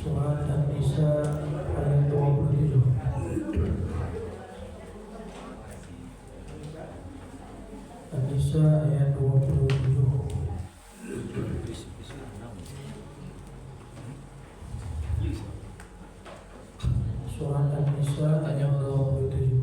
Surat An-Nisa ayat 27. An-Nisa ayat 27. Surat An-Nisa ayat 27.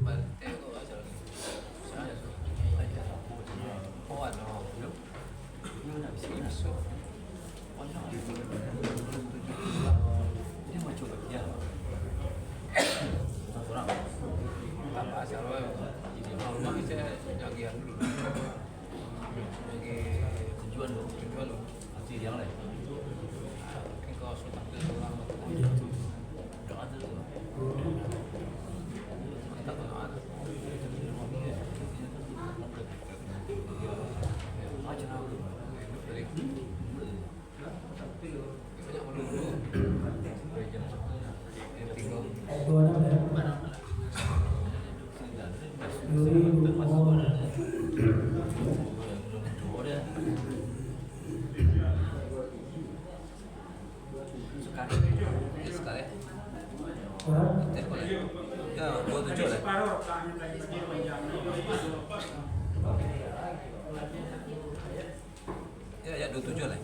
Ya 27 lah.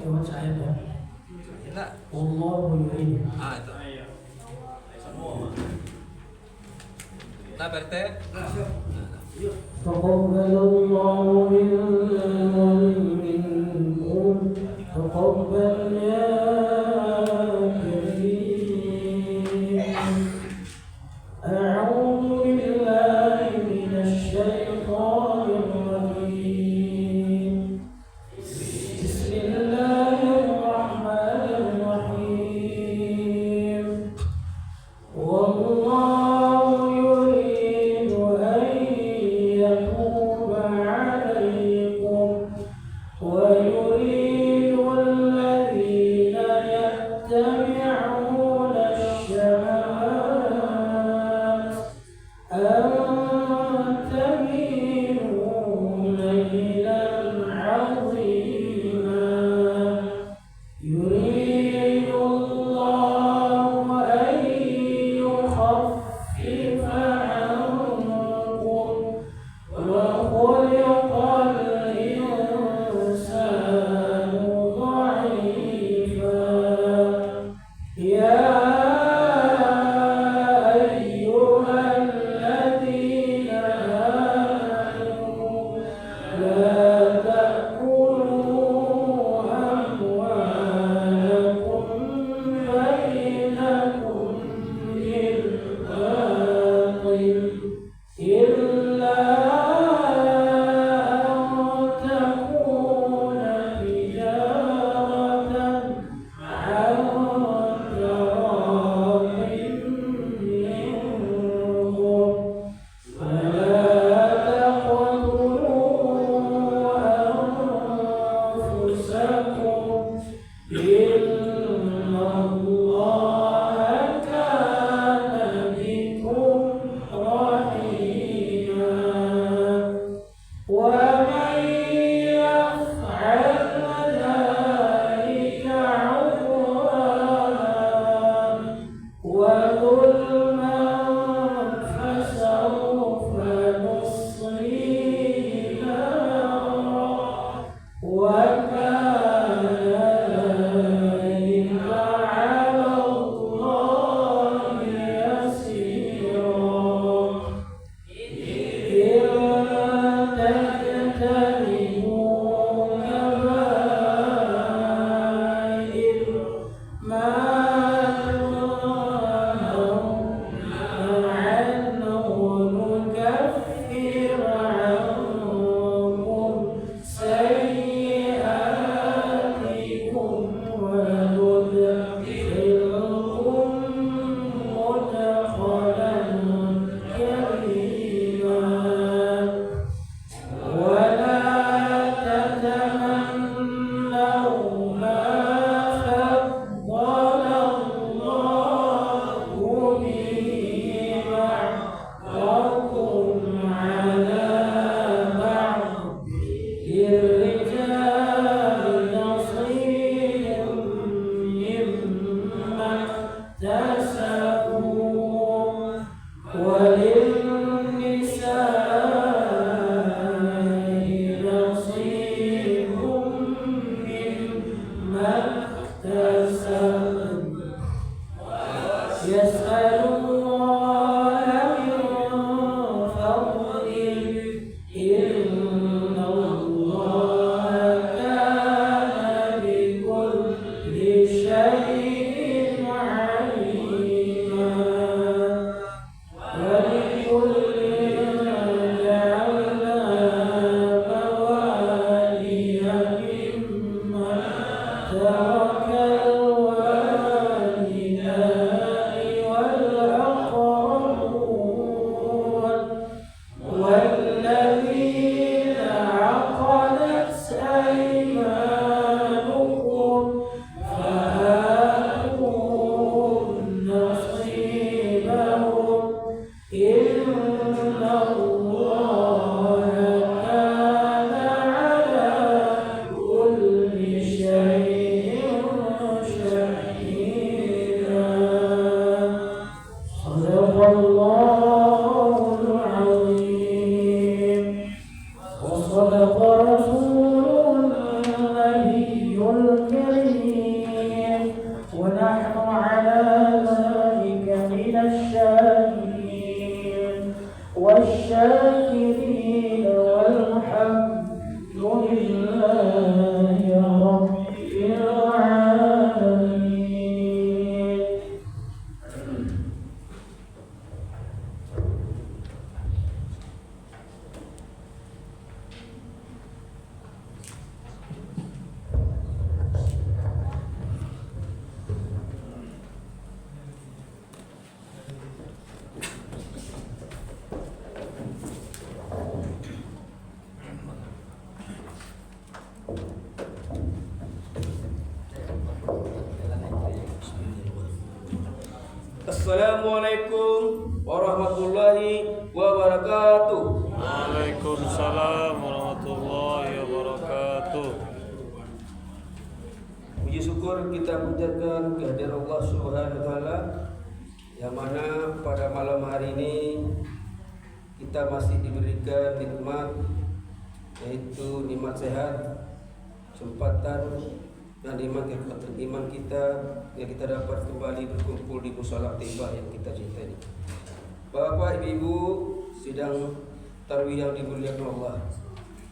Lewat saya ya. Enggak. Allahu yurid. Itu. Nah, berarti Taqabbalallahu minna minkum. Taqabbal ya karim. A'udzu billahi minasy syaithanir rajim. Bismillahirrahmanirrahim. Wallahu yuridu an yatuba 'alaikum wa yuridu alladhina ترك الوالدان والأقربون والذين عقدت أيمانكم فآتوهم نصيبهم إن الله كان على كل شيء شهيدا. صدق الله العظيم وصدق رسوله النبي الكريم ونحن على ذلك من الشاهدين والشاكرين والحمد لله رب العالمين. Assalamualaikum warahmatullahi wabarakatuh. Waalaikumsalam warahmatullahi wabarakatuh. Puji syukur kita panjatkan kehadirat Allah Subhanahu wa taala yang mana pada malam hari ini kita masih diberikan nikmat, yaitu nikmat sehat, kesempatan dan iman kita yang kita dapat kembali berkumpul di musala Taibah yang kita cintai. Bapak Ibu sidang tarawih yang dimuliakan Allah,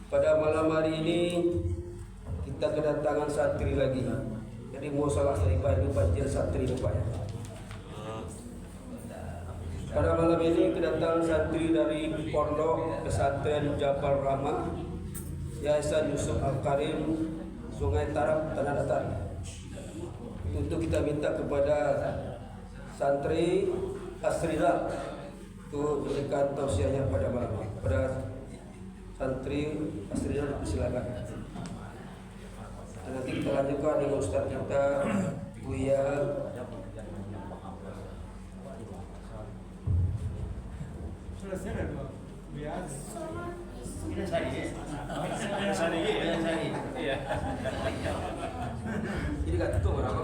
pada malam hari ini kita kedatangan santri lagi. Jadi musala Taibah itu banjir santri rupanya. Pada malam ini kedatangan santri dari Pondok Pesantren Jabal Rahmah Yayasan Yusuf Al-Karim Sungai Tarap Tanah Datar. Untuk kita minta kepada santri Asrila untuk memberikan tausiahnya pada malam ini. Pada santri Asrila silakan. Dan nanti kita lanjutkan dengan Ustaz kita Buya Jadi kat tutup berapa?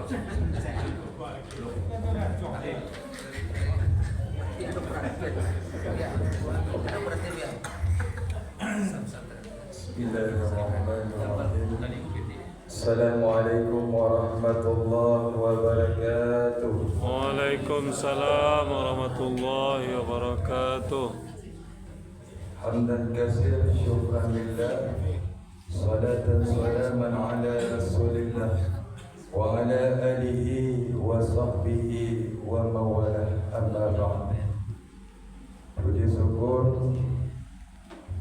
Bismillahirrahmanirrahim. Assalamualaikum warahmatullahi wabarakatuh. Waalaikumsalam warahmatullahi wabarakatuh. Hamdan katsir syukran lillah. Salatan salaman ala Rasulillah wa ala alihi wa sahbihi wa mawalah, amma ba'd. Puji syukur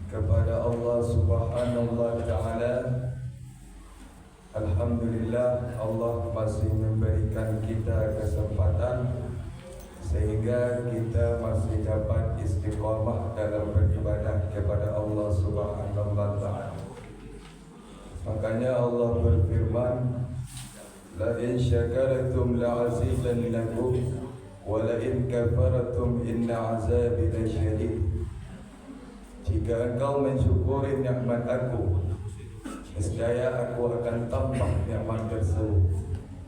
kepada Allah Subhanahu wa taala. Alhamdulillah, Allah masih memberikan kita kesempatan sehingga kita masih dapat istiqamah dalam beribadah kepada Allah Subhanahu wa taala. Makanya Allah berfirman, la in syakartum la'azidannakum wa la in kafartum inna azabi lasyadid. Jika engkau mensyukuri nikmat aku, nescaya aku akan tambah nikmat tersebut.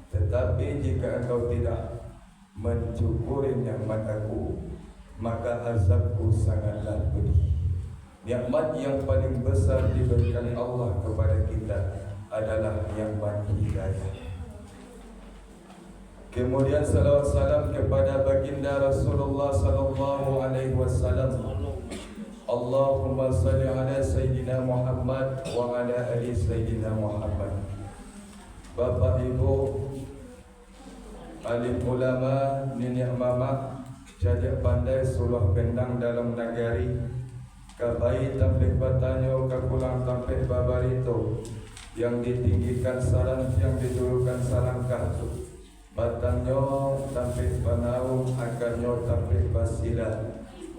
Tetapi jika engkau tidak mensyukuri nikmat aku, maka azabku sangatlah pedih. Nikmat yang paling besar diberikan Allah kepada kita adalah nikmat hidayah. Kemudian salawat salam kepada baginda Rasulullah sallallahu alaihi wasallam. Allahumma salli ala Sayyidina Muhammad wa ala ali Sayyidina Muhammad. Bapak Ibu, alim ulama, nenek mama, jajak pandai suluh pendang dalam nagari, kabai tampih batanyo, kapulang tampih babarito, yang ditinggikan salam, yang didulukan Batangnya tampil banaung, akarnya tampil basila.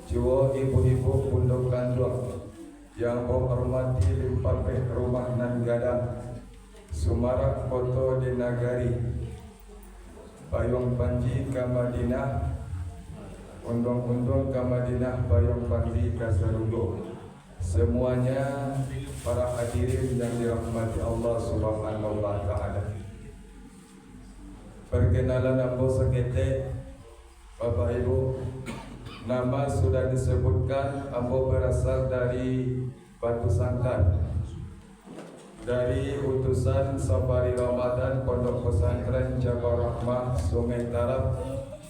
Jiwa ibu-ibu punduk kandung yang menghormati limpapeh rumah nan gadang. Sumarak foto di nagari. Payung panji ke Madinah. Undung-undung ke Madinah, payung panji ke Serugo. Semuanya para hadirin yang dirahmati Allah Subhanahu wa taala. Perkenalan ambo sekete, Bapak Ibu. Nama sudah disebutkan, ambo berasal dari Batu Sangkan. Dari utusan Safari Ramadan Pondok Pesantren Jabal Rahmah Sungai Tarap,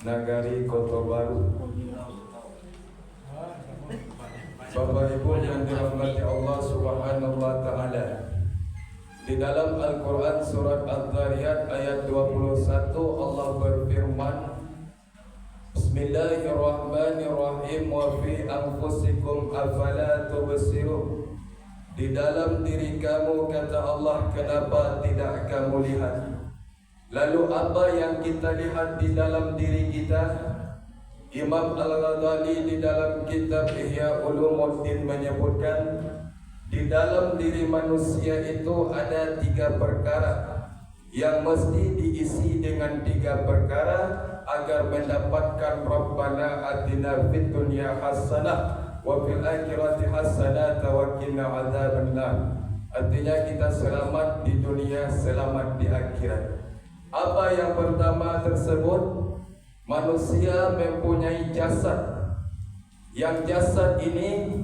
Nagari Kota Baru. Bapak Ibu yang dirahmati Allah Subhanahu wa taala. Di dalam Al-Qur'an surat Al-Dhariyat ayat 21 Allah berfirman, Bismillahirrahmanirrahim, wa fi anfusikum afala tubsirun. Di dalam diri kamu, kata Allah, kenapa tidak kamu lihat? Lalu apa yang kita lihat di dalam diri kita? Imam Al-Ghazali di dalam kitab Ihya Ulumuddin menyebutkan, di dalam diri manusia itu ada 3 perkara yang mesti diisi dengan 3 perkara agar mendapatkan Rabbana atina fid dunya hasanah wa fil akhirati hasanah wa qina adzabannar. Artinya kita selamat di dunia, selamat di akhirat. Apa yang pertama tersebut? Manusia mempunyai jasad. Yang jasad ini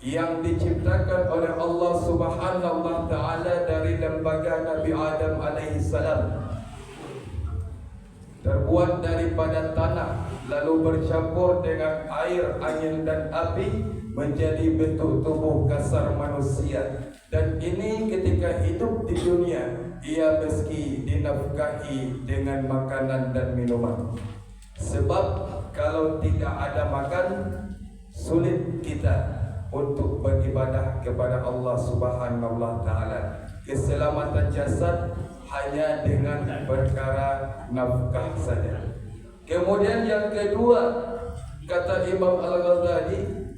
yang diciptakan oleh Allah Subhanahu wa taala dari lembaga Nabi Adam alaihi salam, terbuat daripada tanah lalu bercampur dengan air, angin dan api menjadi bentuk tubuh kasar manusia. Dan ini ketika hidup di dunia ia meski dinafkahi dengan makanan dan minuman. Sebab kalau tidak ada makan, sulit kita untuk beribadah kepada Allah Subhanahu wa taala. Keselamatan jasad hanya dengan perkara nafkah saja. Kemudian yang kedua, kata Imam Al-Ghazali,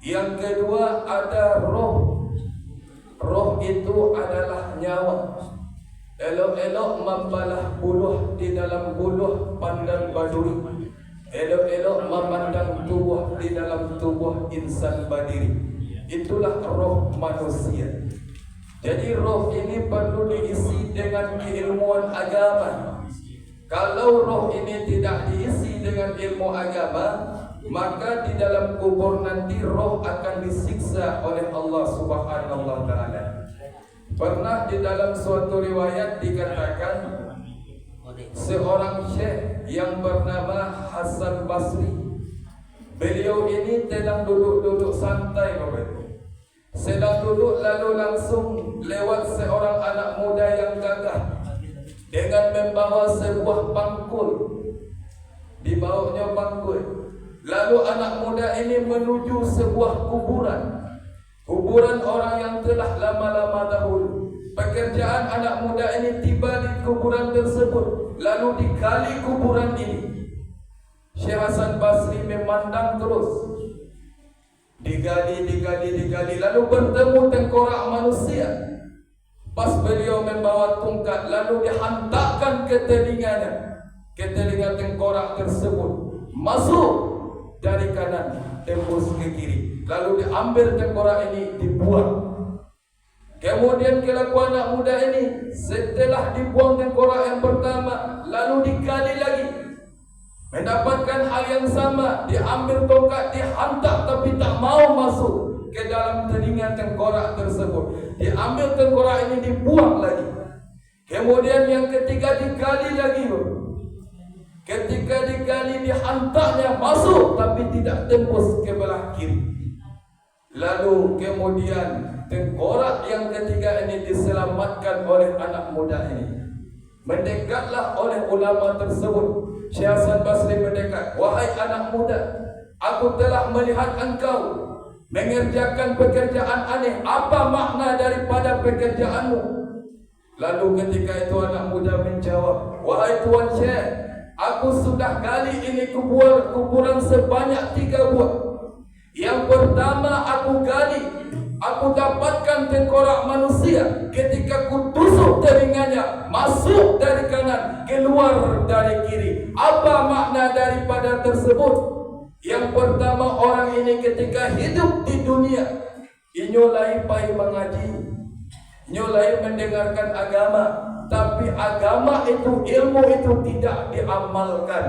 yang kedua ada roh. Roh itu adalah nyawa. Elok-elok membalah buluh di dalam buluh pandang baduri. Elok-elok memandang tubuh di dalam tubuh insan badiri. Itulah roh manusia. Jadi roh ini perlu diisi dengan keilmuan agama. Kalau roh ini tidak diisi dengan ilmu agama, maka di dalam kubur nanti roh akan disiksa oleh Allah Subhanahu wa taala. Pernah di dalam suatu riwayat dikatakan, seorang syekh yang bernama Hasan Basri, beliau ini sedang duduk-duduk santai, sedang duduk lalu langsung lewat seorang anak muda yang gagah dengan membawa sebuah pangkul, dibawanya pangkul. Lalu anak muda ini menuju sebuah kuburan orang yang telah lama-lama dahulu. Pekerjaan anak muda ini tiba di kuburan tersebut, lalu digali kuburan ini. Syekh Hasan Basri memandang terus, digali, lalu bertemu tengkorak manusia. Pas beliau membawa tongkat, lalu dihantarkan ke telinga tengkorak tersebut, masuk dari kanan tembus ke kiri, lalu diambil tengkorak ini dibuang. Kemudian kelakuan anak muda ini, setelah dibuang tengkorak yang pertama, lalu digali lagi, mendapatkan hal yang sama, diambil tongkat, dihantar tapi tak mau masuk ke dalam telinga tengkorak tersebut. Diambil tengkorak ini dibuang lagi. Kemudian yang ketiga digali lagi. Ketika digali dihantarnya masuk tapi tidak tembus ke belah kiri. Lalu kemudian tengkorak yang ketiga ini diselamatkan oleh anak muda ini. Mendekatlah oleh ulama tersebut. Syekh Hasan Basri mendekat, wahai anak muda, aku telah melihat engkau mengerjakan pekerjaan aneh. Apa makna daripada pekerjaanmu? Lalu ketika itu anak muda menjawab, "Wahai Tuan Syekh, aku sudah gali ini kuburan sebanyak 3 buah. Yang pertama aku gali, aku dapatkan tengkorak manusia. Ketika ku tusuk telinganya, masuk dari kanan, keluar dari kiri. Apa makna daripada tersebut? Yang pertama, orang ini ketika hidup di dunia, inyolai pai mengaji, nyolai mendengarkan agama, tapi agama itu, ilmu itu tidak diamalkan.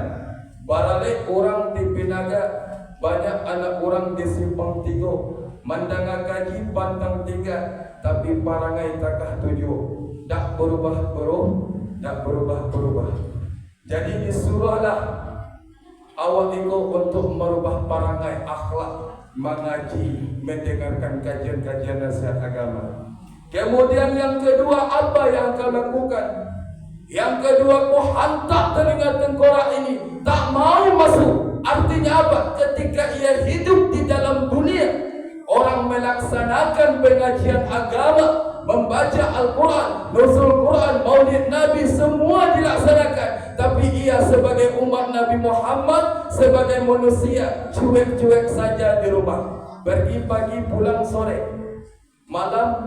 Barale orang di Pinaga, banyak anak orang di Simpang 3, mandanga kaji pantang 3, tapi parangai takah 7, tak berubah. Jadi disuruhlah awak itu untuk merubah parangai akhlak, mengaji, mendengarkan kajian-kajian nasihat agama. Kemudian yang kedua, apa yang kau lakukan? Yang kedua, kau hantar telinga tengkorak ini, tak mau masuk. Artinya apa? Ketika ia hidup di dalam dunia, orang melaksanakan pengajian agama, membaca Al-Quran, nuzul Quran, maulid Nabi, semua dilaksanakan. Tapi ia sebagai umat Nabi Muhammad, sebagai manusia, cuek-cuek saja di rumah. Pergi pagi, pulang sore, malam,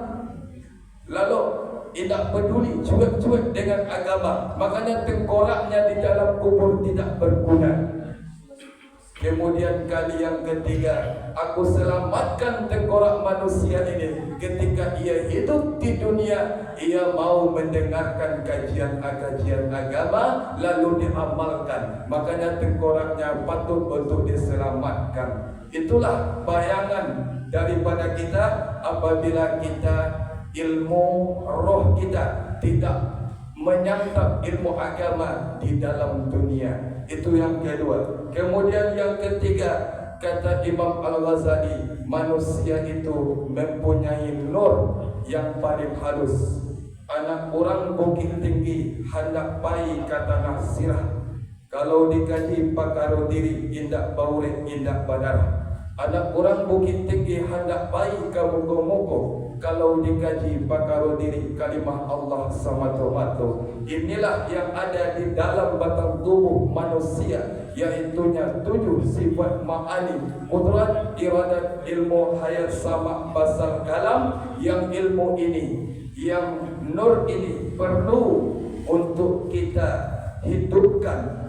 lalu tidak peduli, cuek-cuek dengan agama. Makanya tengkoraknya di dalam kubur tidak berguna. Kemudian kali yang ketiga, aku selamatkan tengkorak manusia ini. Ketika ia hidup di dunia, ia mau mendengarkan kajian agama, lalu diamalkan. Makanya tengkoraknya patut untuk diselamatkan. Itulah bayangan daripada kita apabila kita ilmu roh kita tidak menyantap ilmu agama di dalam dunia. Itu yang kedua. Kemudian yang ketiga, kata Imam Al-Ghazali, manusia itu mempunyai nur yang paling halus. Anak orang bukit tinggi hendak pai kata nasirah. Kalau dikaji pakaro diri, indak baure, indak badarah. Anak orang bukit tinggi hendak pai ke muko-muko. Kalau dikaji pakaro diri, kalimah Allah samatu-matu. Inilah yang ada di dalam batang tubuh manusia, yaitunya 7 sifat ma'ani, qudrat, iradat, ilmu, hayat, sama, basar, kalam. Yang ilmu ini, yang nur ini perlu untuk kita hidupkan.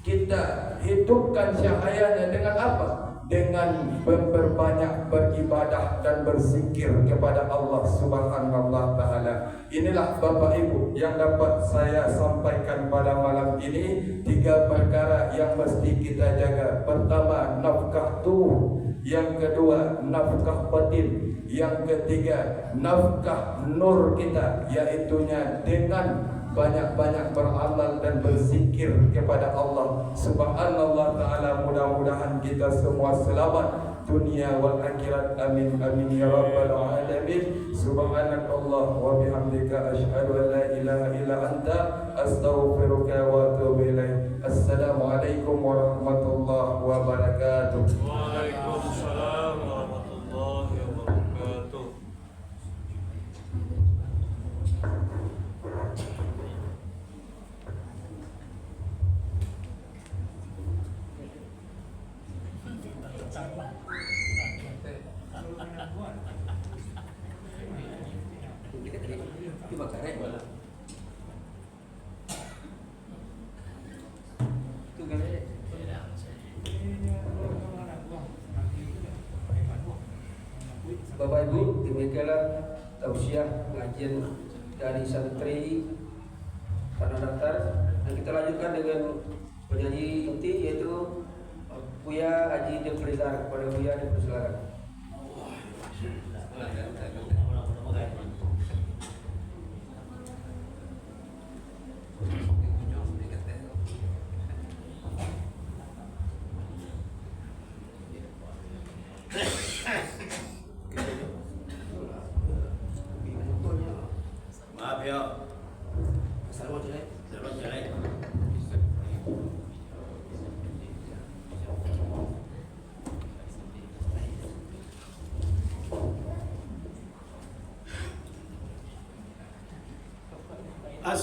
Kita hidupkan cahayanya dengan apa? Dengan memperbanyak beribadah dan berzikir kepada Allah Subhanahu wa Ta'ala. Inilah Bapak Ibu yang dapat saya sampaikan pada malam ini. 3 perkara yang mesti kita jaga. Pertama, nafkah tubuh. Yang kedua, nafkah batin. Yang ketiga, nafkah nur kita, yaitunya dengan banyak-banyak beramal dan berzikir kepada Allah Subhanallah Ta'ala. Mudah-mudahan kita semua selamat dunia wal akhirat. Amin amin ya rabbal alamin. Subhanakallah wa bihamdika asyhadu an la ilaha illa anta astaghfiruka wa atubu ilaik. Assalamualaikum warahmatullahi wabarakatuh. Waalaikumsalam warahmatullahi wabarakatuh. Bapak Ibu, demikianlah tausiah pengajian dari santri Tanah Datar. Dan kita lanjutkan dengan penyanyi inti, yaitu Buya Haji Deprilar. Kepada Buya dipersilakan. Maaf ya. Selamat jalan.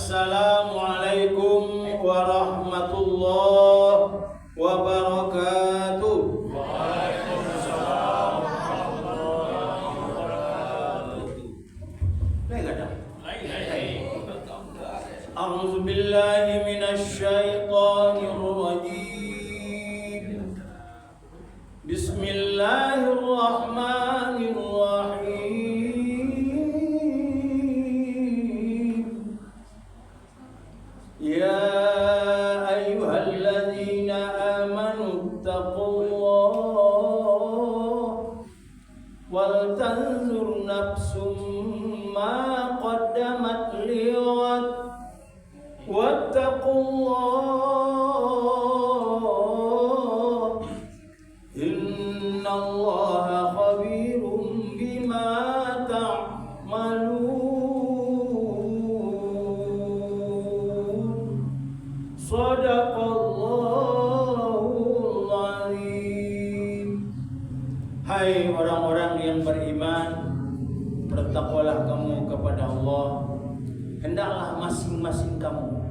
Assalamualaikum warahmatullahi wabarakatuh. Waalaikumsalam warahmatullahi wabarakatuh. Baik ada. A'udzu billahi minasy syaithanir rajim. Bismillahirrahmanirrahim. Ya ayyuhalladzina amanu taqullaha wal tanzur nafsum ma qaddamat lighad wattaqullah innallaha khabirum bima ta'malun. Shadaqallahul azim. Hai orang-orang yang beriman, bertakwalah kamu kepada Allah. Hendaklah masing-masing kamu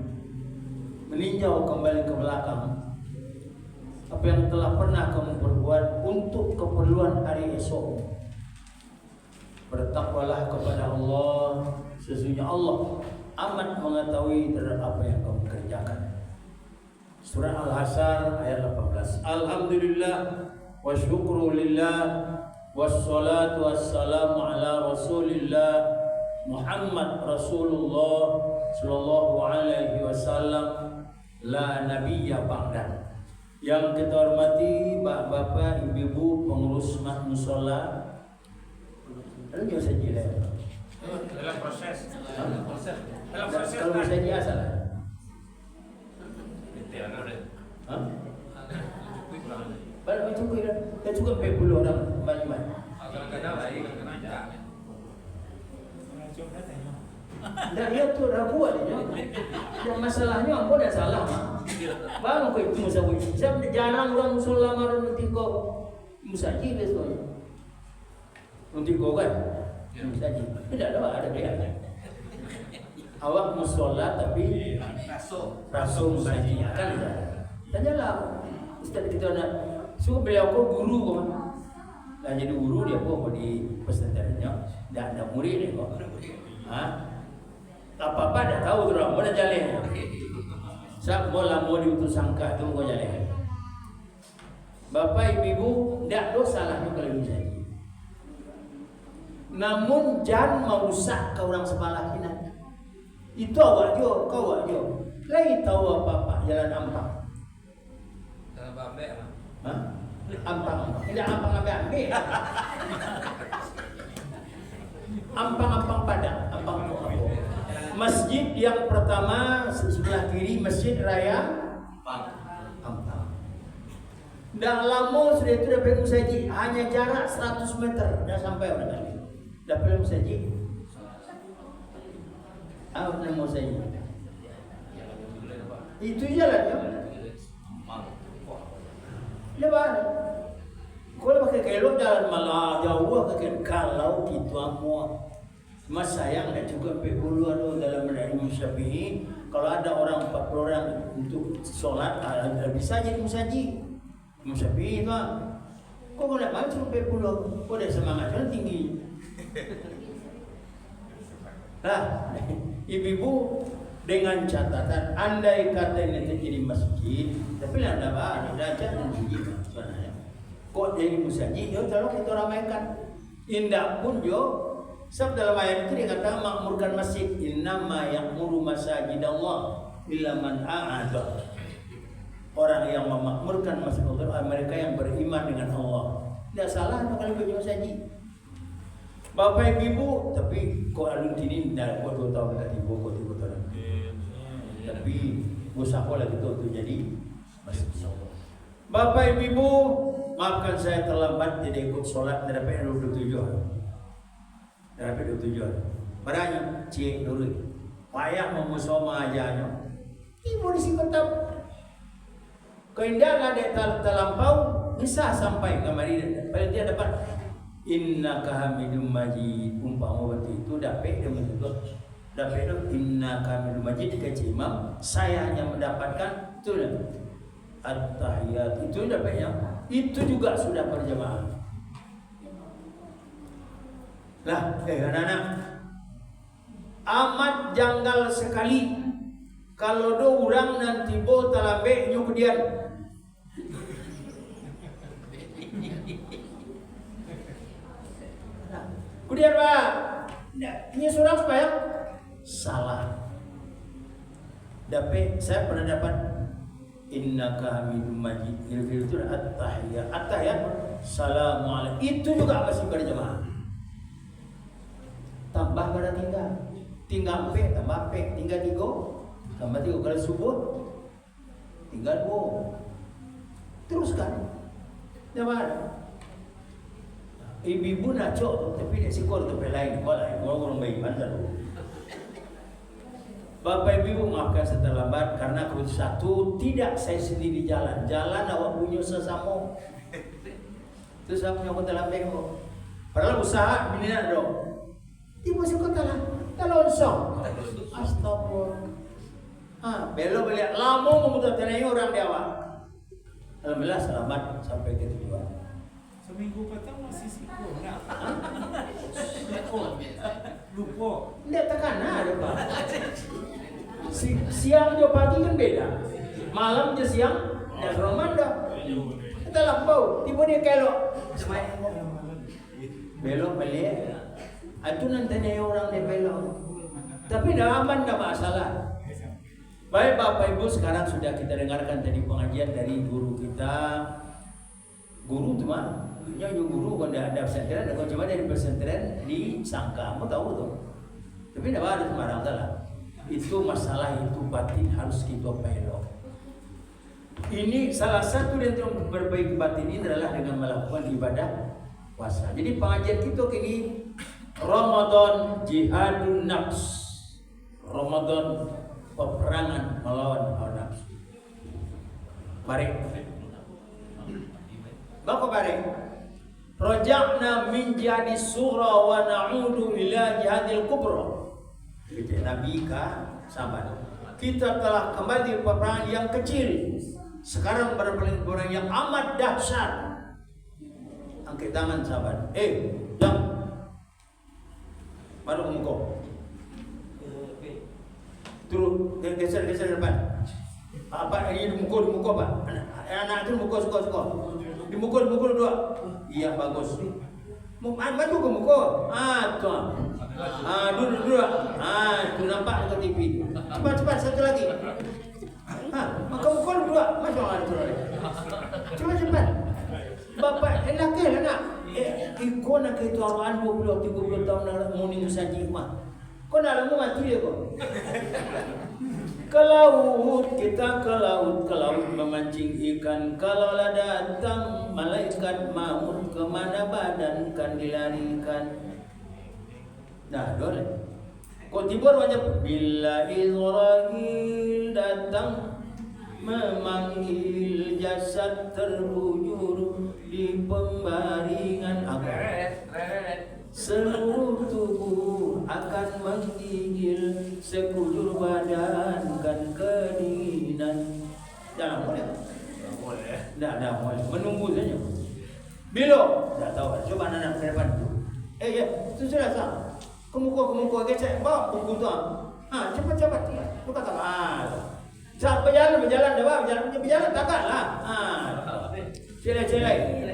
meninjau kembali ke belakang apa yang telah pernah kamu perbuat untuk keperluan hari esok. Bertakwalah kepada Allah, sesungguhnya Allah amat mengetahui terhadap apa yang kamu kerjakan. Surah Al-Hasyr ayat 18. Alhamdulillah wa syukru lillah wassalatu wassalamu ala Rasulillah Muhammad Rasulullah sallallahu alaihi wasallam la nabiyya ba'da. Yang kita hormati bapak-bapak, ibu-ibu, pengurus mushola. Lalu jangan saja lah. Dalam proses. Kalau saya salah. Hah? Baru cukup ya. Kita cukup 40 orang banyak-banyak. Kadang-kadang baik, kadang-kadang tidak. Dan dia tu dah buat dia. Yang masalahnya apa dah salah mah. Baru kau itu musawi. Sebab jarang orang musola marun nanti kau musaji besok. Nanti kau kan musaji. Tidak ada dia. Awak musola tapi rasul musaji kan tidak. Tanyalah Ustaz kita nak suruh beliau kau guru kau. Dah jadi guru dia kau di pesantrennya. Dah ada murid dia kau. Ha? Apa-apa dah tahu tu orang, mana jalan. Sebab bola mau diutus sangka tu kau jalan. Bapak ibu tak dosa lah kalau bisa. Namun jangan merusak ke orang sebelah kiri. Itu awak jo, kau awak jo. Lai tahu apa-apa jalan ampang. Dalam bambek mah. Hah? Ampang. Tidak ampang ambil. Ampang-ampang padang, ampang apa? Masjid yang pertama sebelah kiri Masjid Raya Ampang. Dah lama sudah itu dah pergi musaji, hanya jarak 100 meter dah sampai orang tadi. Dah pergi musaji. Apa nama musaji? Itu jalannya. Lepas kalau pakai kelok jalan malah jauh pakai kalau gitu amua. Mas sayang dah cukup 40 ada dalam Imam Syafi'i. Kalau ada orang 40 orang untuk solat, bisa jadi musaji. Imam Syafi'i tu. Kau nak main cukup 40. Kau dah semangat kan tinggi. Nah, ibu-ibu dengan catatan andai kata ini jadi masjid, tapi lah ada apa? Ada aja masjid sebenarnya. Kok jadi musaji? Yo tolong kita ramaikan. Indah pun yo. Sebab dalam ayat itu dikatakan makmurkan masjid. Innama ya'muru masajidallah illa man a'ada. Orang yang memakmurkan masjid Allah mereka yang beriman dengan Allah. Tidak salah kalau pergi musaji. Bapak ibu, tapi kok alun tini dah kok 2 tahun dekat ibu kok 3 tahun. Tapi usaha lagi tu jadi masjid Allah. Bapak ibu, maafkan saya terlambat jadi ikut solat dari 27. Dari 27. Barang cik dulu. Payah memusoma ajanya. Ibu di sini tetap. Keindahan dek terlampau bisa sampai ke Madinah. Paling dia dapat Innaka Hamidum Majid. Umpama waktu itu dapat dia menyebut Dapat itu inna kamil majid kata imam, saya hanya mendapatkan itu at-tahiyat itu dapatnya. Itu juga sudah berjamaah. Lah, anak-anak, amat janggal sekali kalau do orang nanti bo talambe nyu kemudian. Kemudian Pak, ini surah supaya salah. Tapi saya pernah dapat innaka hamidum majid. Itu at-tahiyat. At-tahiyat assalamualaikum. Itu juga masih berjamaah. Tambah pada tinggal P, tambah P, tinggal 3, tambah 3 kalau subuh tinggal 2. Teruskan. Dapat. Ibu naco tapi dia sikor tu lain kalau orang baik mana tu. Bapak Ibu maafkan saya terlambat karena satu tidak saya sendiri jalan awak punya sesama. Tu saya punya kota lambat kok. Padahal usaha bini nak dong. Ibu masih kota lah, kalau song. Astagfirullah. Belok balik lama memutar tanah orang di awal. Alhamdulillah selamat sampai ke tujuan. Seminggu petang masih sibuk nak. Lupa. Tidak tekanan ada Pak. Siang jo pagi kan beda. Malam je siang dan Ramadan. Kita lampau, tiba dia kelok. Belok balik. Itu nanti orang dia belok. Tapi dah aman, dah masalah. Baik Bapak Ibu, sekarang sudah kita dengarkan tadi pengajian dari guru kita. Guru tu mah, guru kalau ada pesantren, kalau cuma dari pesantren di Sangka, kamu tahu tu. Tapi tidak ada sembarang salah. Itu masalah itu batin harus kita pelok. Ini salah satu dari memperbaiki batin ini adalah dengan melakukan ibadah puasa. Jadi pengajian kita kini Ramadan jihadun nafs. Ramadan peperangan melawan hawa nafsu. Mari. Bapak bareng. Raja'na min jihadi surah wa na'udu ila jihadil kubra. Nabi ka sahabat. Kita telah kembali di peperangan yang kecil. Sekarang peperangan yang amat dahsyat. Angkat tangan sahabat. Yang mana muka? Turun geser depan. Apa ini di muka Pak? Anak itu muka suka. Dimukul 2. Iya bagus. Maju ke muka. Tuan. Duduk. Tu nampak dekat TV. Cepat satu lagi. Maka mukul 2. Masya Allah itu. Cepat. Bapak lelaki lah nak. Ikut nak itu orang 20-30 tahun nak muni musaji mah. Kau nak lama mati dia kau. Ke laut memancing ikan. Kalau lah datang malaikat maut, kemana badan kan dilarikan. Nah, boleh. Kau tiba wajah bila Israel datang memanggil jasad terbujur di pembaringan seluruh tubuh akan menggigil, sekujur badan kan kedinginan. Jangan boleh. Dah boleh. Menunggu saja. Bila? Dah tahu. Coba anak ke depan tu. Itu sudah sah. Kemuka kecek. Bawa buku tu. Cepat. Tu kata berjalan dah bawa. Berjalan takkanlah. Celai.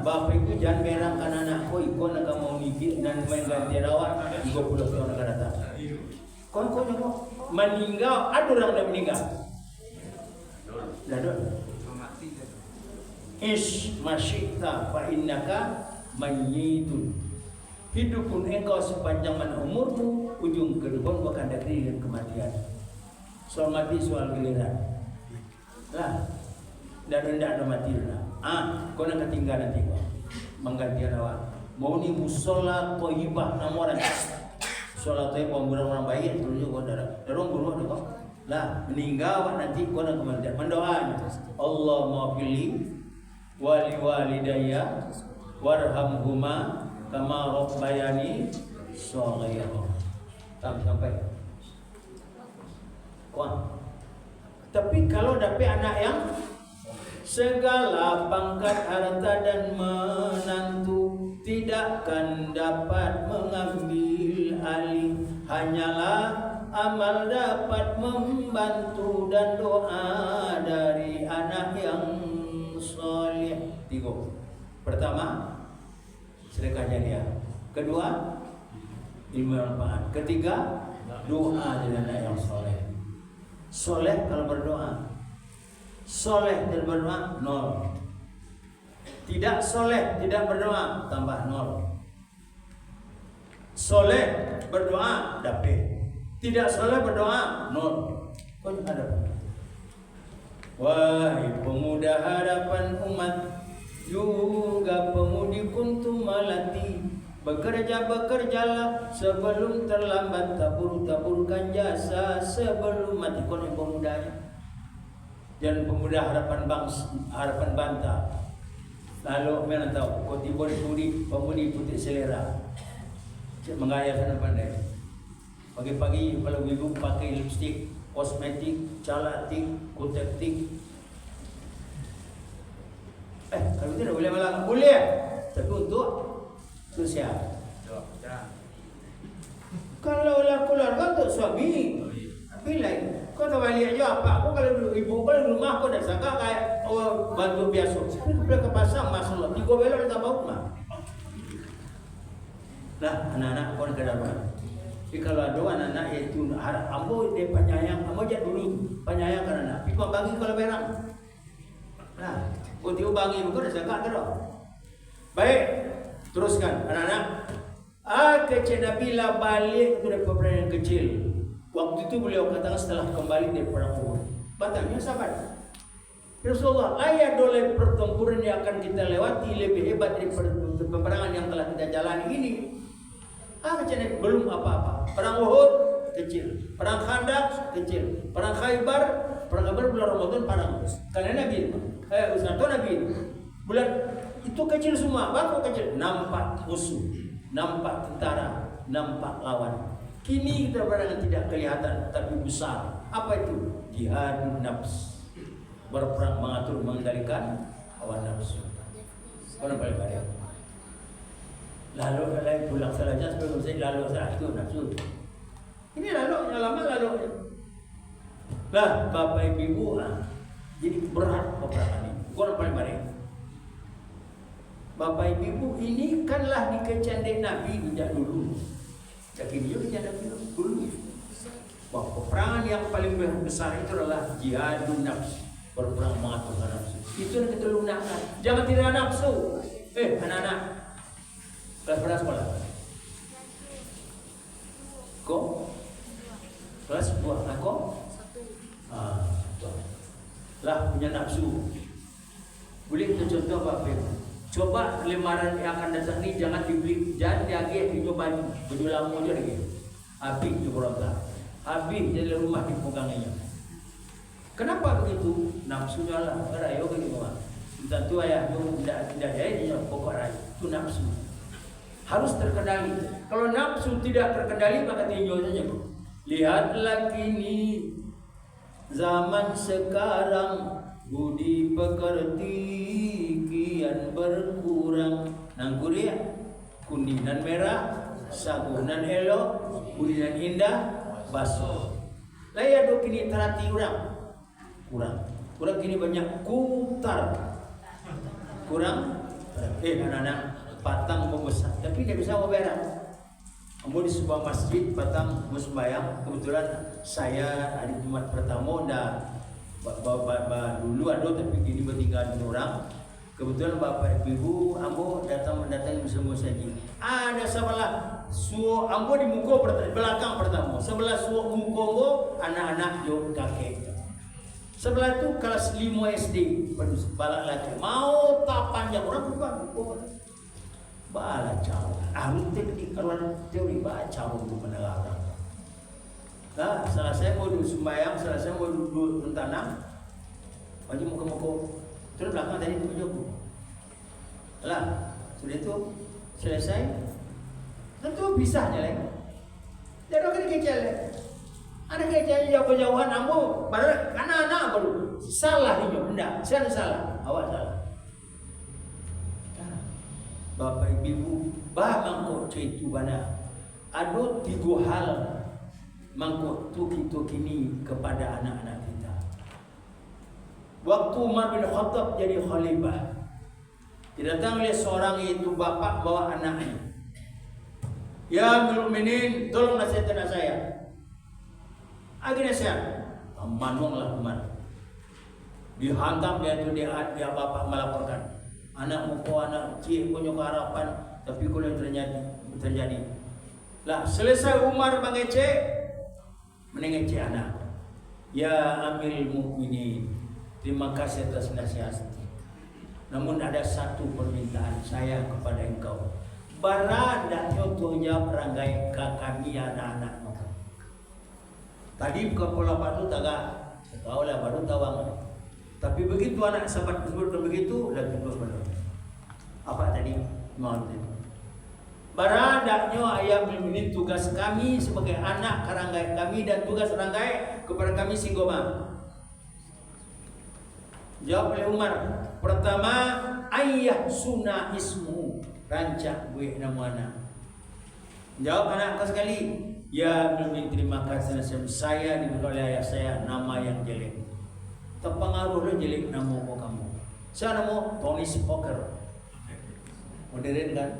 Bapak itu jangan merahkan anak kau ikut nak mau mikir dan main ganti rawat 30 tahun akan datang. Kau meninggal, ada orang dah meninggal. Dah. Masyita fa innaka mayyitun. Hidup pun engkau sepanjang mana umurmu, ujung kehidupan akan datang dengan kematian. Soal mati soal giliran. Lah, dah ada mati lah. Kau nak ketinggalan nanti kau menggantian awak. Mau ni musola toibah nama orang. Musola toibah orang baik terus kau darong bunuh ada kau. Lah meninggal awak nanti kau nak kemana? Mendoa. Allah maafili wali walidayya warhamhuma kama rabbayani shaghira. sampai kuat. Tapi kalau dapat anak yang segala pangkat harta dan menantu tidak akan dapat mengambil alih, hanyalah amal dapat membantu dan doa dari anak yang soleh. Tiga. Pertama, sedekah jariah. Kedua, ilmu manfaat. Ketiga, doa dari anak yang soleh. Soleh kalau berdoa, soleh dan berdoa nol. Tidak soleh tidak berdoa tambah nol. Soleh berdoa dapat. Tidak soleh berdoa nol. Kau ada? Wahai pemuda harapan umat, juga pemudi kuntum malati, bekerjalah sebelum terlambat, taburkan jasa sebelum mati. Kau yang pemudanya, jangan pemuda harapan bantah. Lalu mana tahu kau tiba di pemudi putih selera, mengayakan pandai. Pagi-pagi kalau ibu pakai lipstik, kosmetik, calatik, kutektik. Kalau tidak boleh malah boleh, tapi untuk sosial. Kalau lah keluarga untuk suami, bila kau tak balik aja apa? Kau kalau ibu kau di rumah kau dah sangka kayak bantu biasa. Tapi kau boleh ke pasar masalah 3 belok dah tambah rumah. Nah, anak-anak kau nak kena apa? Tapi kalau ada anak-anak itu harap ambo dia penyayang, ambo jat dulu penyayang kan anak. Tapi kau bagi kalau berang. Nah, kau tiu bagi kau dah sangka ke dah. Baik, teruskan anak-anak. Kecil Nabi lah balik dari peperangan yang kecil. Waktu itu beliau katakan setelah kembali dari perang Uhud. Batangnya sahabat. Rasulullah, ayat oleh pertempuran yang akan kita lewati lebih hebat dari peperangan yang telah kita jalani ini. Kecil Nabi belum apa-apa. Perang Uhud kecil, perang Khandaq kecil, perang Khaybar bulan Ramadan parang. Karena Nabi, Nabi bulan itu kecil semua. Bangku kecil, nampak musuh, nampak tentara, nampak lawan. Kini kita barang tidak kelihatan tapi besar. Apa itu? Jihad nafs. Berperang mengatur mengendalikan hawa nafsu. Kau nampak banyak. Lalu lain pulang sahaja sebelum saya lalu saat itu nafsu. Ini lalu yang lama lalu. Lah bapak ibu jadi berat peperangan ini. Kau nampak banyak. Bapak ibu ini kanlah dikecandai Nabi sejak dulu. Jadi dia berjaya dulu. Bahwa peperangan yang paling besar itu adalah jihadun nafs, berperang mengatur nafsu. Itu yang kita lunakan. Jangan tidak nafsu. Anak-anak, kelas berapa sekolah? Kok? Kelas 2. Kok? 1. Lah punya nafsu. Boleh kita contoh apa? Coba lembaran yang akan datang ni jangan dibeli, jangan diagih dicoba baju lama aja lagi. Habis di berontak, habis jadi rumah dipegangnya. Kenapa begitu? Nafsu lah, rayo gitu mah. Tentu ayah tu tidak dia pokok rayo itu nafsu. Harus terkendali. Kalau nafsu tidak terkendali maka tinjau saja. Lihatlah kini zaman sekarang budi pekerti kian berkurang. Nangkuri ya, kuningan merah, sagunan elok, budinan indah, basuh. Laya do kini terati kurang kini banyak kutar, kurang. Anak-anak patang membesar, tapi tidak bisa berberak. Ambo di sebuah masjid patang musbayang. Kebetulan saya hari Jumat pertama dah dulu ada tapi kini bertinggal orang. Kebetulan bapak ibu ambo mendatangi semua saji. Ada sebelah suo ambo di muka belakang pertama. Sebelah suo muka ambo anak-anak jo kakek. Sebelah itu kelas 5 SD balak laki. Mau tak panjang orang bukan. Bala jauh. Teknik kalau teori baca untuk menerangkan. Nah, selesai mau sembahyang, selesai mau duduk mentanam, baju muka-muka, terus belakang tadi tujuku. Lah, sudah itu selesai, tentu bisa aja lagi. Dia dah kena kecil. Ada kecil jauh-jauhan ambo, baru anak-anak baru salah ini, enggak, saya salah, awak salah. Bapak ibu, bah mangkok cerita bana. Ada 3 hal mangkok tu kita kini kepada anak-anak kita. Waktu Umar bin Khattab jadi khalifah, didatang oleh seorang itu bapak bawa anaknya. Ya mukminin, tolong nasihat anak saya. Akhirnya saya manuanglah Umar. Dihantam dia tu dia bapak melaporkan. Anak muka anak kecil punya harapan, tapi kalau terjadi. Lah selesai Umar mengecek, menengecek anak. Ya Amirul Mukminin, terima kasih atas nasihat. Namun ada satu permintaan saya kepada engkau. Bara dak contohnya perangai kami anak-anak. Tadi kepala batu tagak, tahu lah baru tawang. Tapi begitu anak sahabat tersebut begitu, dah tunduk benar. Apa tadi? Mohon. Baradaknya ayam ini tugas kami sebagai anak karangai kami dan tugas rangai kepada kami Singgoma. Jawab oleh Umar. Pertama, ayah sunah ismu, rancak gue nama anak. Jawab anak kau sekali. Ya Nabi, terima kasih saya diberi oleh ayah saya nama yang jelek. Terpengaruh lo jelek nama kamu. Saya nama Tony Spoker. Modern kan?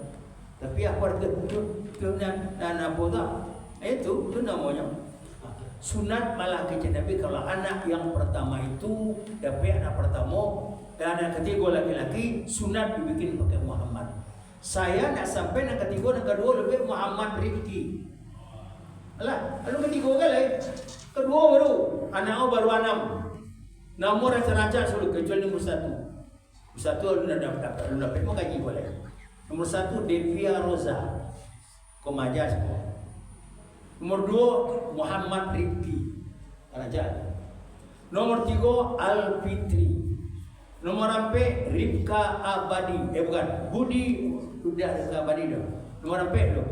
Tapi apa itu dan apa tak? Itu namanya. Sunat malah kecil. Tapi kalau anak yang pertama itu dapat anak pertama dan anak ketiga laki-laki, sunat dibikin pakai Muhammad. Saya nak sampai anak ketiga dan kedua lebih Muhammad Rifki. Alah, lalu ketiga kali, kedua baru anak baru 6. Nomor rancak sudah kecuali nombor 1. Nombor 1 lu dapat mau gaji boleh. Nomor 1 Devia Rosa, Komaja semua. Nomor 2 Muhammad Rifki, raja. Nomor 3 Al Fitri. Nomor 4 Rifka Abadi, bukan Budi, sudah Rifka Abadi dah. Nomor 4 tu.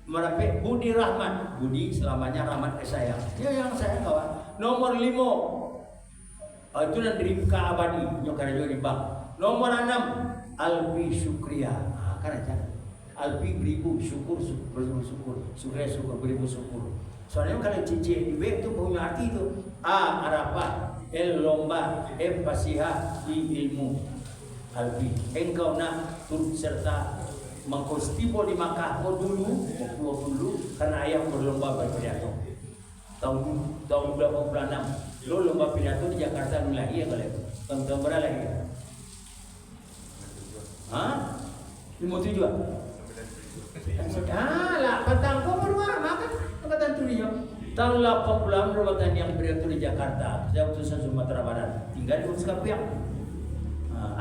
Merapik Budi Rahmat. Budi selamanya rahmat ke saya. Ya yang saya kawan. Nomor 5 itu dan Rifka Abadi, nyokar juga di bank. Nomor 6 Alfi Syukria. Kan aja. Alfi beribu syukur Syukria syukur beribu syukur. Soalnya kalau cici di B itu punya arti itu. A Arafah, L lomba, F fasihah, I ilmu. Alfi. Engkau nak turut serta mengkonstipo di Makkah dulu karena ayah berlomba berpidato. Tahun 26 lo lomba pidato di Jakarta dulu lagi ya kalau tahun berapa lagi? Hah? 57. Lah petang kau baru makan kata turinya. Tahun 80 merupakan yang pidato di Jakarta. Saya utusan Sumatera Barat. Tinggal di Uskapiak.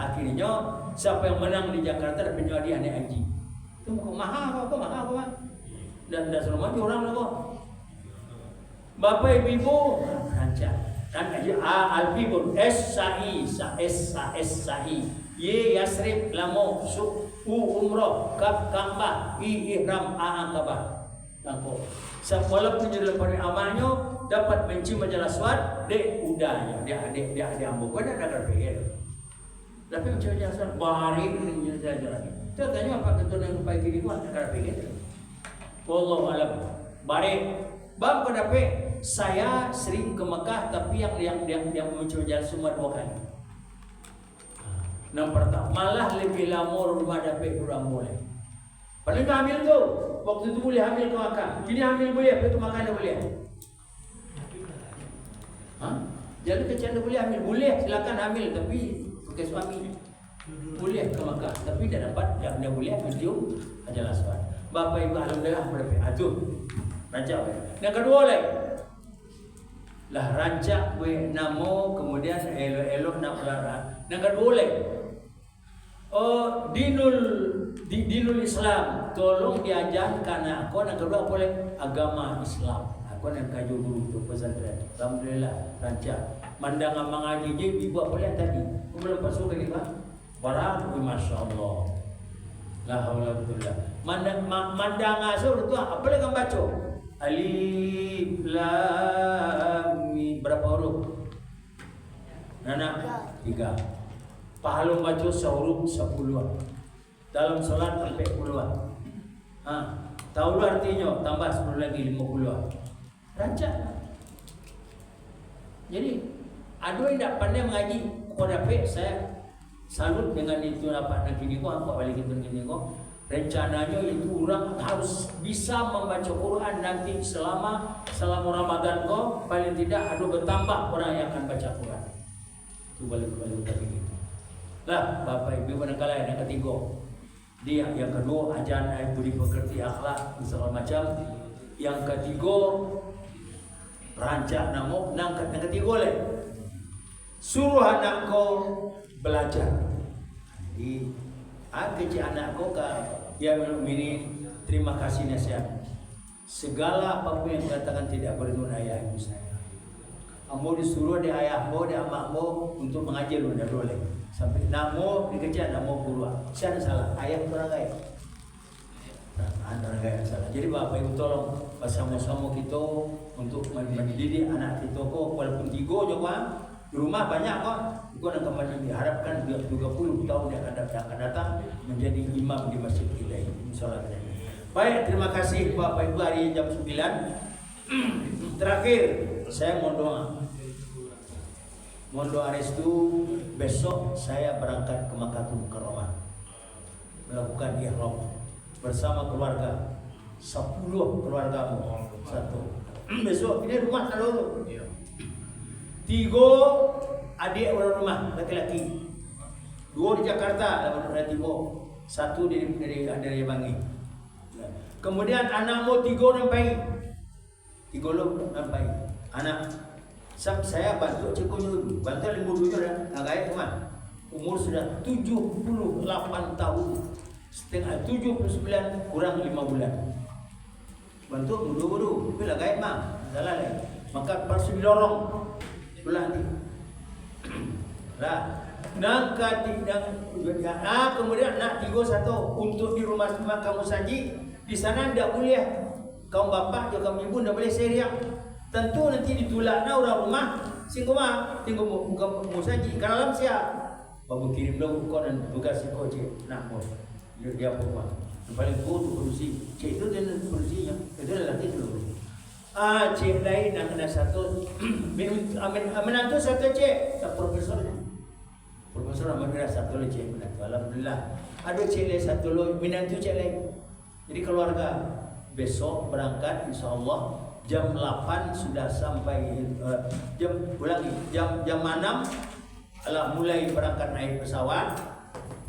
Akhirnya siapa yang menang di Jakarta dapat hadiah naik haji. Itu kok mahal kok. Dan selama orang kok. Bapak Ibu rancak. Dan Alfi pun S-Sa'i, S-Sa'i, Y Yasrib, Lamo, Su, U Umroh, Kaf Kambah, I Ihram, A Akabah. Walaupun jadi lepas amalnya dapat mencium majalah swat, D udahnya dia ambil. Kau dah terpikir. Tapi macam jalan bahari ini jalan. Saya tanya apa tentu yang baik ini kuat negara pikir. Wallahu alam. Baik. Bab pendapat saya sering ke Mekah tapi yang muncul jalan semua 2 kali. Yang pertama malah lebih lama rumah dapat kurang boleh. Paling hamil tu waktu itu boleh hamil ke Mekah. Kini hamil boleh, itu makan boleh. Jadi kecil boleh hamil, boleh silakan hamil tapi pakai suami. Boleh ke Mekah, tapi dah dapat yang dia boleh mencium ajalah suat. Bapak Ibu alhamdulillah berapa? Aduh, rancak. Yang kedua lagi, lah rancak gue namo kemudian elok nak pelara. Yang kedua lagi, dinul Islam, tolong diajarkan aku. Yang kedua boleh agama Islam. Aku nak kaji dulu tu pesantren. Alhamdulillah rancak. Mandangan mengaji je dibuat boleh tadi. Belum pasuk lagi Pak. Barang, masya Allah. La haula wala quwwata. mandang asur tu apa lagi kamu baca? Alif lam mim. Berapa huruf? Nana? 3. Pahala baca sehuruf 10-an. Dalam solat sampai 10-an. Tahu lu artinya? Tambah 10 lagi 50-an. Rancak. Jadi ada yang tak pandai mengaji. Kau dapat saya salut dengan itu dapat nak gini kau apa balik itu gini kau. Rencananya itu orang harus bisa membaca Quran nanti selama Ramadan kau paling tidak ada bertambah orang yang akan baca Quran. Itu balik tadi gitu. Lah Bapak Ibu manakala yang ketiga. Dia yang kedua ajaran budi pekerti akhlak segala macam. Yang ketiga rancak namo nang ketiga le. Suruh anak kau belajar. Jadi kecil anak kau dia ini terima kasih nasihat. Segala apapun yang dikatakan tidak berguna ayah ibu saya. Ambo disuruh di ayahmu, di amakmu untuk mengajar lu dah boleh. Sampai namo dikejar namo guru. Saya salah. Ayah orang kaya. Orang kaya salah. Jadi Bapak Ibu tolong bersama-sama kita untuk mendidik anak kita kok walaupun 3 juga. Di rumah banyak kok. Kau nak kembali diharapkan 30 tahun yang akan datang menjadi imam di masjid kita ini. Insyaallah. Baik, terima kasih Bapak Ibu hari jam 9. Terakhir saya mohon doa. Mohon doa restu besok saya berangkat ke Makkahul Mukarramah. Melakukan ihram bersama keluarga. 10 keluargamu. 1. Besok ini rumah kalau 3 adik orang rumah laki-laki, 2 di Jakarta, lawan orang Timur, 1 dari Bangi. Kemudian anakmu 3 nampai, 3 nampai. Anak saya bantu cikgu dulu, bantu limbu dulu dah, agak rumah. Umur sudah 78 tahun, setengah 79 kurang 5 bulan. Bantu dulu, bila gaib mah, salah lagi. Maka perlu didorong. Pulang ni. Lah, kemudian nak 31 untuk di rumah kamu saji. Di sana tidak boleh kaum bapak juga kaum ibu tidak boleh seriak. Tentu nanti ditolak orang rumah. Singkuma tinggal mu saji. Kalau siap, baru kirim dulu kau dan tugas kau cik. Nak mau dia apa? Paling buruk berusi. Cik itu dia berusinya. Itu lelaki dulu. Cik lain nak kena 1 menantu 1 cik tak profesornya. Profesor Ahmad Ras 1 le cik menantu. Alhamdulillah. Ada cik lain 1 lo menantu cik lain. Jadi keluarga besok berangkat insyaallah jam 8 sudah sampai jam 6 mulai berangkat naik pesawat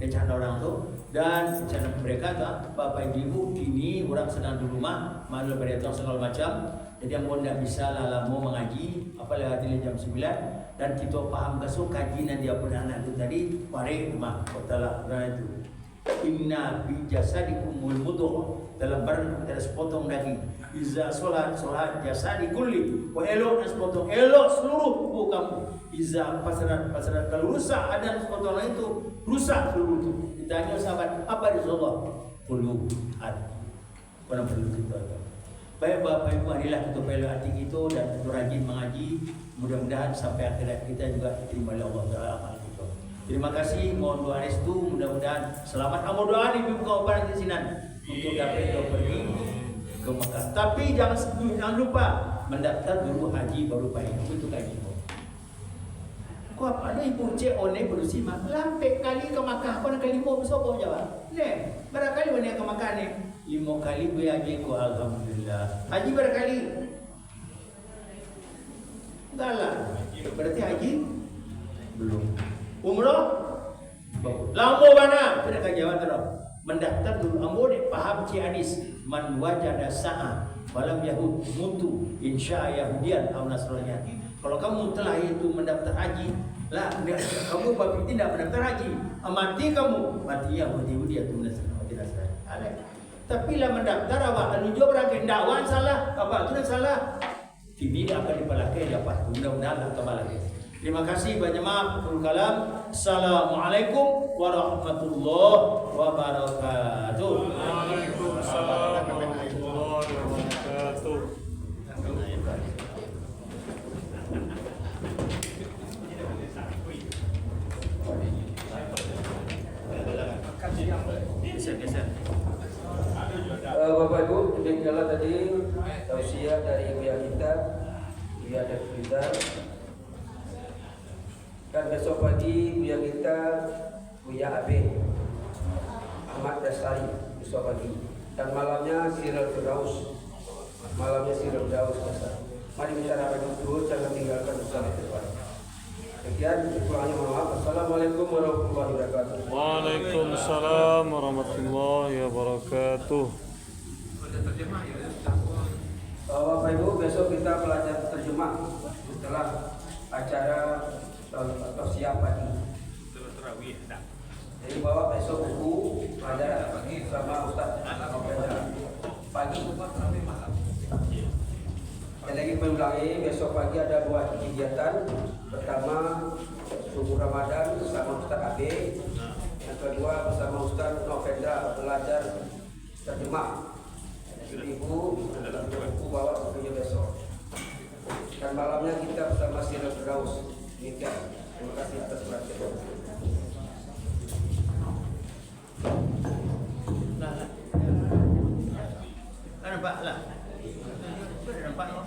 rencana orang tu. Dan rencana mereka Bapak Ibu kini orang sedang di rumah malu beritahu segala macam. Jadi yang tidak bisa lama mengaji apalagi jam 9 dan kita paham kesuk kajian dia punya anak itu tadi mari rumah kota itu inna bi jasadikumul mudghah dalam badan kita ada sepotong daging iza solat jasadi kulli wa elok sepotong elok seluruh tubuh kamu iza pasaran kalau rusak ada sepotong lain itu rusak seluruh tubuh. Ditanya sahabat apa di Allah qulub hati orang perlu kita. Baik Bapak Ibu, marilah kita peluk hati kita dan kita rajin mengaji. Mudah-mudahan sampai akhirat kita juga diterima oleh Allah Taala amal kita. Terima kasih, mohon doa restu, mudah-mudahan selamat. Amal doa di buka opan di sini untuk dapat kita pergi ke Mekah. Tapi jangan lupa mendaftar dulu haji baru baik. Itu kaji. Kau apa ada ibu cik one berusi mak lampe kali ke Mekah kau nak kali mau berapa jawab? Ne, berapa kali mana ke Mekah ni? 5 kali gue haji ko alhamdulillah. Haji berapa kali? Enggak lah. Berarti haji belum. Umrah? Lama mana? Kita akan jawab terus. Mendaftar dulu. Ambo dek paham Cik Anis. Man wajada sa'a walam yahud mutu insya Yahudian atau Nasrani. Kalau kamu telah itu mendaftar haji, lah kamu bapak tidak mendaftar haji, mati kamu mati Yahudi atau Nasrani. Tapi lah mendaftar awak anu jo beragam dakwan salah, apa tu salah. Kini dia akan dipalakai dapat mudah-mudahan tak kembali. Terima kasih banyak maaf. Kalam. Assalamualaikum warahmatullahi wabarakatuh. Waalaikumsalam warahmatullahi wabarakatuh. Geser. Bapak Ibu, demikianlah tadi tausiah dari pihak kita, pihak kita. Dan besok pagi pihak kita Buya AB Ahmad Dasari besok pagi. Dan malamnya Sirul Firdaus. Mari kita rapat dulu, jangan tinggalkan usaha depan. Sekian, kurangnya mohon maaf. Assalamualaikum warahmatullahi wabarakatuh. Waalaikumsalam warahmatullahi wabarakatuh. Bapak Ibu, besok kita belajar terjemah setelah acara atau siap pagi. Jadi bawa besok buku pelajaran sama Ustaz pagi. Dan lagi mengulangi, besok pagi ada 2 kegiatan. Pertama subuh Ramadan bersama Ustaz AB. Yang kedua bersama Ustaz Novendra belajar terjemah. Ibu bawa bukunya besok. Dan malamnya kita bersama Sirul Firdaus. Demikian. Terima kasih atas perhatian. Nampak lah. Nampak kok.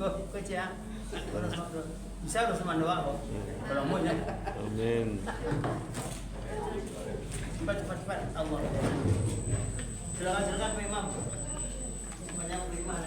Kau cak. Bisa lu sama doa kok. Kalau mau ya. Amin. Cepat Allah. Silakan Pak Imam. Banyak terima.